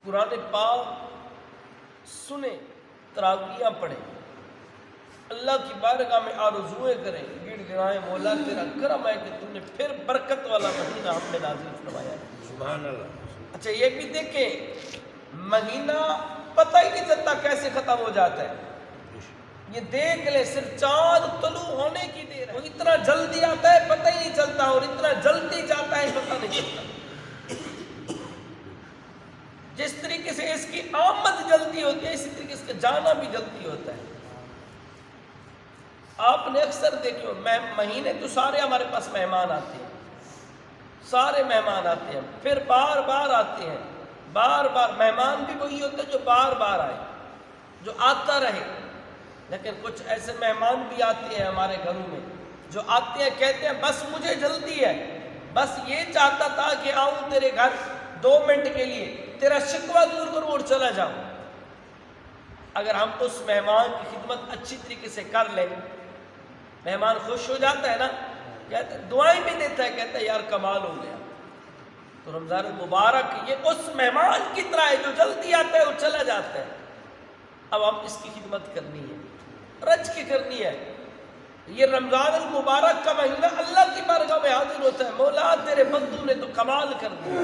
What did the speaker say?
قرآن پاک سنیں، تراویحاں پڑھیں، اللہ کی بارگاہ میں آرزوئیں کریں، گڑ گڑائیں، مولا تیرا کرم ہے کہ تم نے پھر برکت والا مہینہ ہم نے نازل فرمایا ہے۔ سبحان اللہ۔ اچھا یہ بھی دیکھیں، مہینہ پتہ ہی نہیں چلتا کیسے ختم ہو جاتا ہے۔ یہ دیکھ لیں، صرف چاند طلوع ہونے کی دیر ہے، وہ اتنا جلدی آتا ہے پتہ ہی نہیں چلتا، اور اتنا جلدی جاتا ہے پتہ نہیں چلتا۔ جس طریقے سے اس کی آمد جلدی ہوتی ہے، اسی طریقے سے اس کا جانا بھی جلدی ہوتا ہے۔ آپ نے اکثر دیکھو، مہینے تو سارے ہمارے پاس مہمان آتے ہیں، سارے مہمان آتے ہیں، پھر بار بار آتے ہیں، بار بار مہمان بھی وہی ہوتے ہیں جو بار بار آئے، جو آتا رہے۔ لیکن کچھ ایسے مہمان بھی آتے ہیں ہمارے گھروں میں جو آتے ہیں، کہتے ہیں بس مجھے جلدی ہے، بس یہ چاہتا تھا کہ آؤں تیرے گھر 2 منٹ کے لیے، تیرا شکوہ دور کروں اور چلا جاؤں۔ اگر ہم اس مہمان کی خدمت اچھی طریقے سے کر لیں، مہمان خوش ہو جاتا ہے نا، کہتے ہیں دعائیں بھی دیتا ہے، کہتا ہے یار کمال ہو گیا۔ تو رمضان المبارک یہ اس مہمان کی طرح ہے جو جلدی آتا ہے اور چلا جاتا ہے۔ اب ہم اس کی خدمت کرنی ہے، رج کی کرنی ہے۔ یہ رمضان المبارک کا مہینہ اللہ کی بارگاہ میں حاضر ہوتا ہے، مولا تیرے بندوں نے تو کمال کر دیا۔